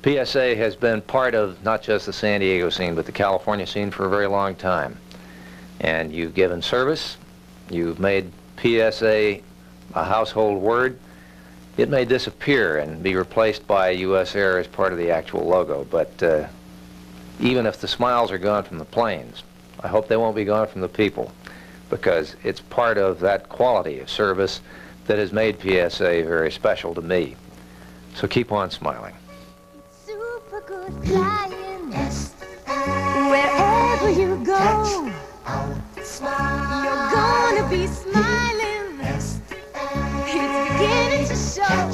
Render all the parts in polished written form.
PSA has been part of not just the San Diego scene, but the California scene for a very long time. And you've given service. You've made PSA a household word. It may disappear and be replaced by US Air as part of the actual logo, but even if the smiles are gone from the planes, I hope they won't be gone from the people, because it's part of that quality of service that has made PSA very special to me. So keep on smiling. Super good flying, wherever you go, you're gonna be smiling. It's beginning to show.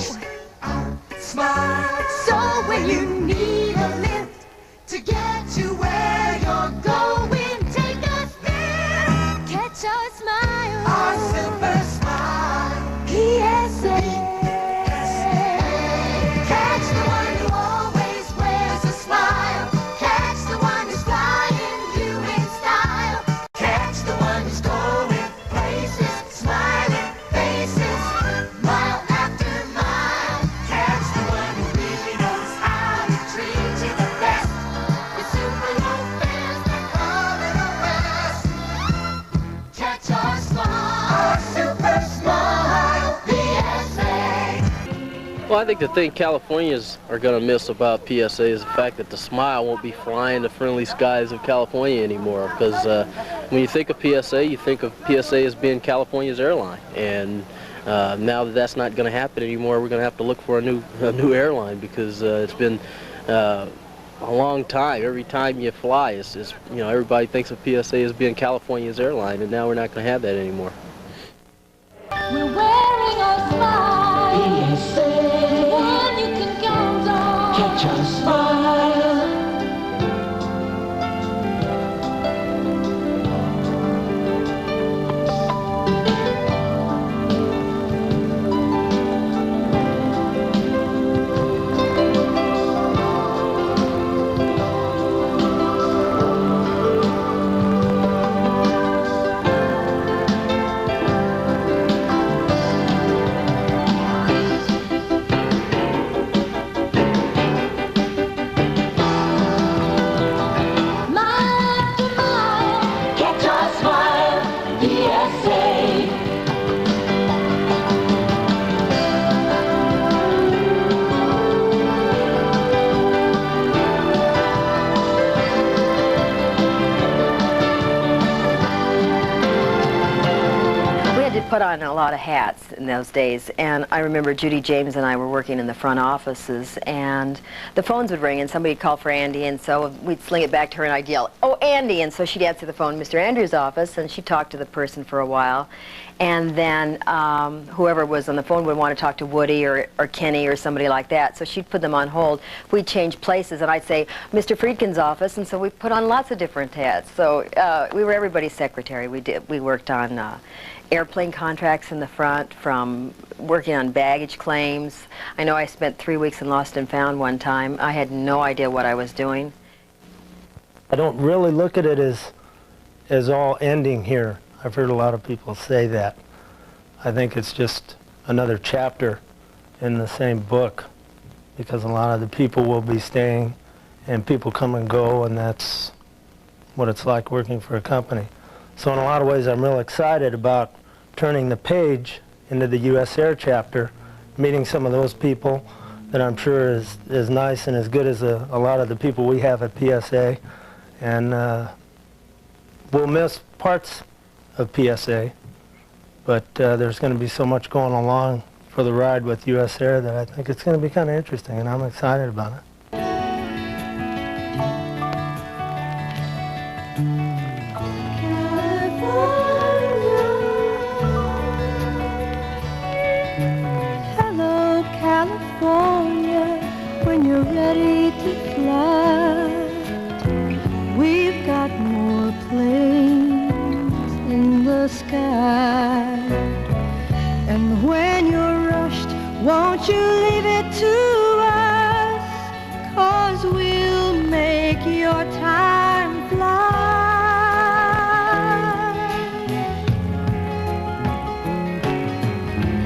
So when you need a lift to get to where you're going, take a spin, catch a smile, our super smile, PSA. Catch the one who always wears a smile. Catch the one who's flying you in style. Catch the one who's going places, smiling faces, mile after mile. Catch the one who really knows how to treat you the best. The super low fans that come in a rest. Catch our smile, our super smile, PSA. Well, I think the thing Californians are going to miss about PSA is the fact that the smile won't be flying the friendly skies of California anymore. Because when you think of PSA, you think of PSA as being California's airline. And now that that's not going to happen anymore, we're going to have to look for a new airline, because it's been a long time. Every time you fly, it's you know, everybody thinks of PSA as being California's airline, and now we're not going to have that anymore. We're wearing a smile, PSA, one you can count on. Catch a smile. Put on a lot of hats in those days, and I remember Judy James and I were working in the front offices, and the phones would ring and somebody would call for Andy, and so we'd sling it back to her and I'd yell, "Oh, Andy!" And so she'd answer the phone, Mr. Andrews' office, and she'd talk to the person for a while, and then whoever was on the phone would want to talk to Woody or Kenny or somebody like that, so she'd put them on hold. We'd change places, and I'd say, "Mr. Friedkin's office," and so we put on lots of different hats. So we were everybody's secretary. We worked on airplane contracts in the front, from working on baggage claims. I know I spent 3 weeks in Lost and Found one time. I had no idea what I was doing. I don't really look at it as all ending here. I've heard a lot of people say that. I think it's just another chapter in the same book, because a lot of the people will be staying and people come and go, and that's what it's like working for a company. So in a lot of ways I'm real excited about turning the page into the US Air chapter, meeting some of those people that I'm sure is as nice and as good as a lot of the people we have at PSA. And we'll miss parts of PSA, but there's going to be so much going along for the ride with US Air that I think it's going to be kind of interesting, and I'm excited about it. When you're ready to fly, we've got more planes in the sky. And when you're rushed, won't you leave it to us? 'Cause we'll make your time fly.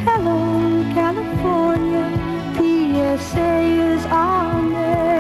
Hello, California, PSA is on there.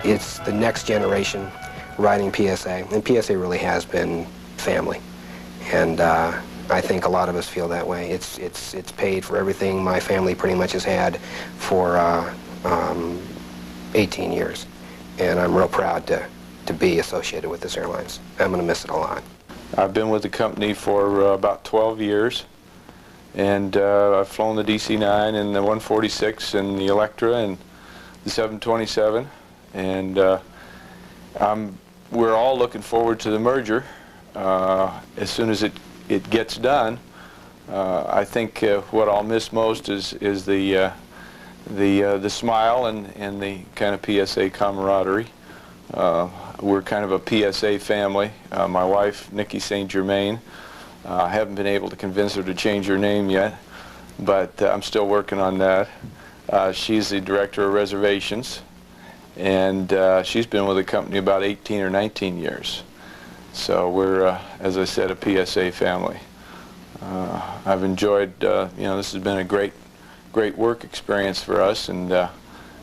it's the next generation riding PSA, and PSA really has been family. And I think a lot of us feel that way. It's paid for everything my family pretty much has had for 18 years. And I'm real proud to be associated with this airlines. I'm going to miss it a lot. I've been with the company for about 12 years, and I've flown the DC-9 and the 146 and the Electra and the 727, and we're all looking forward to the merger as soon as it gets done. I think what I'll miss most is the smile and the kind of PSA camaraderie. We're kind of a PSA family. My wife, Nikki St. Germain, I haven't been able to convince her to change her name yet, but I'm still working on that. She's the director of reservations, and she's been with the company about 18 or 19 years. So we're, as I said, a PSA family. I've enjoyed, this has been a great work experience for us, and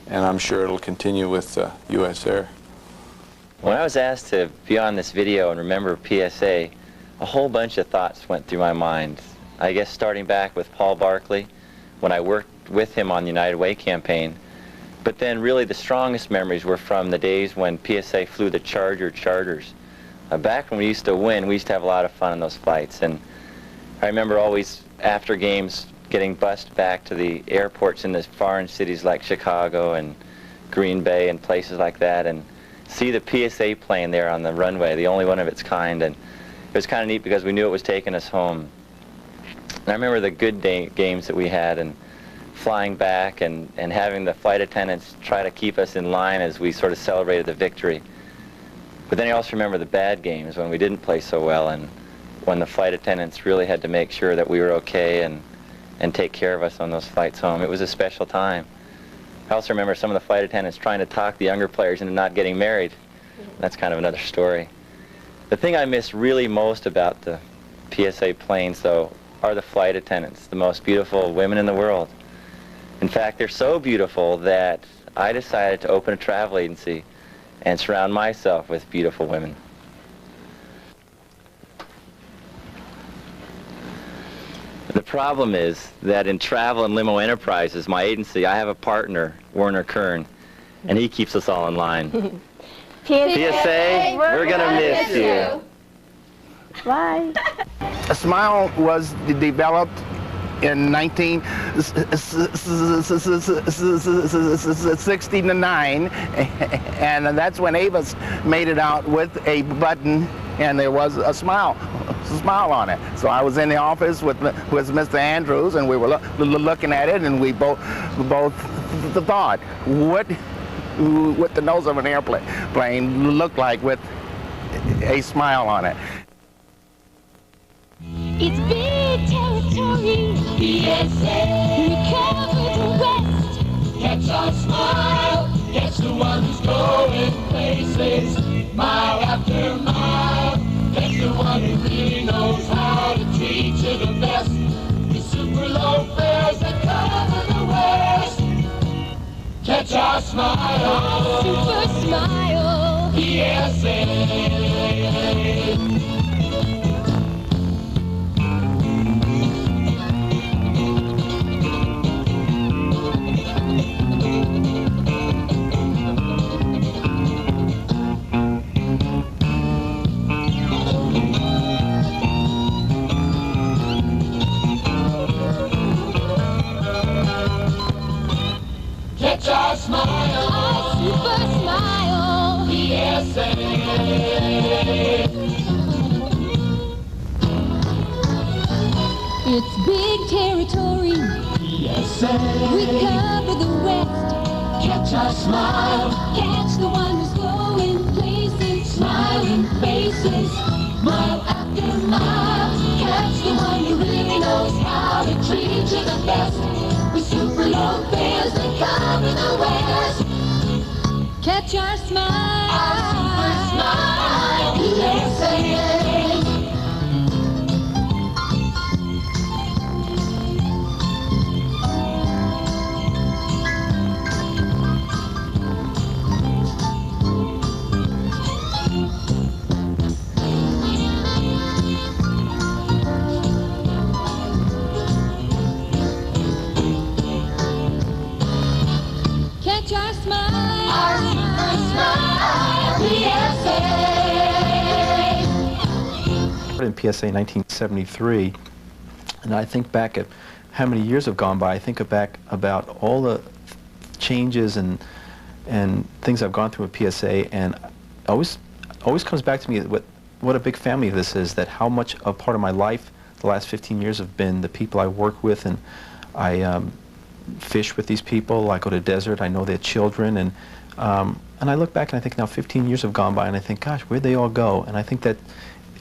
I'm sure it'll continue with US Air. When I was asked to be on this video and remember PSA, a whole bunch of thoughts went through my mind. I guess starting back with Paul Barkley, when I worked with him on the United Way campaign, but then really the strongest memories were from the days when PSA flew the Charger charters. Back when we used to win, we used to have a lot of fun on those flights, and I remember always after games getting bused back to the airports in the foreign cities like Chicago and Green Bay and places like that, and see the PSA plane there on the runway, the only one of its kind, and it was kind of neat because we knew it was taking us home. And I remember the good games that we had, and flying back and having the flight attendants try to keep us in line as we sort of celebrated the victory. But then I also remember the bad games when we didn't play so well, and when the flight attendants really had to make sure that we were okay and take care of us on those flights home. It was a special time. I also remember some of the flight attendants trying to talk the younger players into not getting married. That's kind of another story. The thing I miss really most about the PSA planes, though, are the flight attendants, the most beautiful women in the world. In fact, they're so beautiful that I decided to open a travel agency and surround myself with beautiful women. The problem is that in Travel and Limo Enterprises, my agency, I have a partner, Werner Kern, and he keeps us all in line. PSA, we're gonna miss you. Bye. A Smile was developed in 1969, and that's when Avis made it out with a button, and there was a smile on it. So I was in the office with Mr. Andrews, and we were looking at it, and we both thought, what the nose of an airplane looked like with a smile on it. It's big territory. PSA. We cover the West. Catch our smile. Catch the one who's going places. Mile after mile. Catch the one who really knows how to treat you the best. The super low fares that cover the West. Catch our smile. Super smile. PSA. Catch our smile, our super smile, PSA. It's big territory, PSA. We cover the West. Catch our smile, catch the one who's going places, smiling faces, mile after mile. Catch the one who really knows how to treat you the best. With super low fares that cover the West. Catch our smile, our super smile, PSA. started in PSA in 1973, and I think back at how many years have gone by. I think back about all the changes and things I've gone through with PSA, and always comes back to me what a big family this is, that how much a part of my life the last 15 years have been the people I work with, and I fish with these people, I go to the desert, I know their children, and I look back and I think now 15 years have gone by and I think, gosh, where'd they all go? And I think that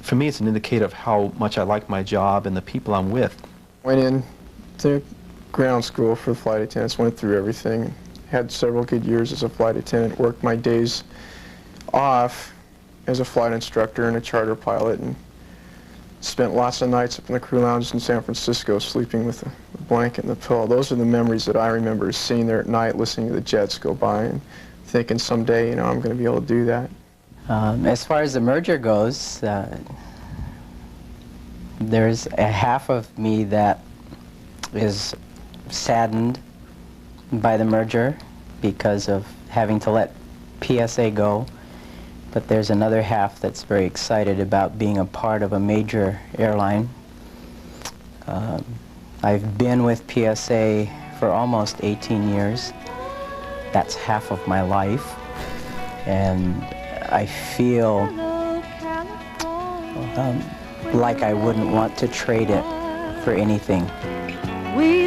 for me it's an indicator of how much I like my job and the people I'm with. Went in to ground school for flight attendants, went through everything, had several good years as a flight attendant, worked my days off as a flight instructor and a charter pilot, and spent lots of nights up in the crew lounge in San Francisco sleeping with a blanket and a pillow. Those are the memories that I remember, sitting there at night listening to the jets go by and thinking someday, you know, I'm going to be able to do that. As far as the merger goes, there's a half of me that is saddened by the merger because of having to let PSA go. But there's another half that's very excited about being a part of a major airline. I've been with PSA for almost 18 years. That's half of my life. And I feel like I wouldn't want to trade it for anything. We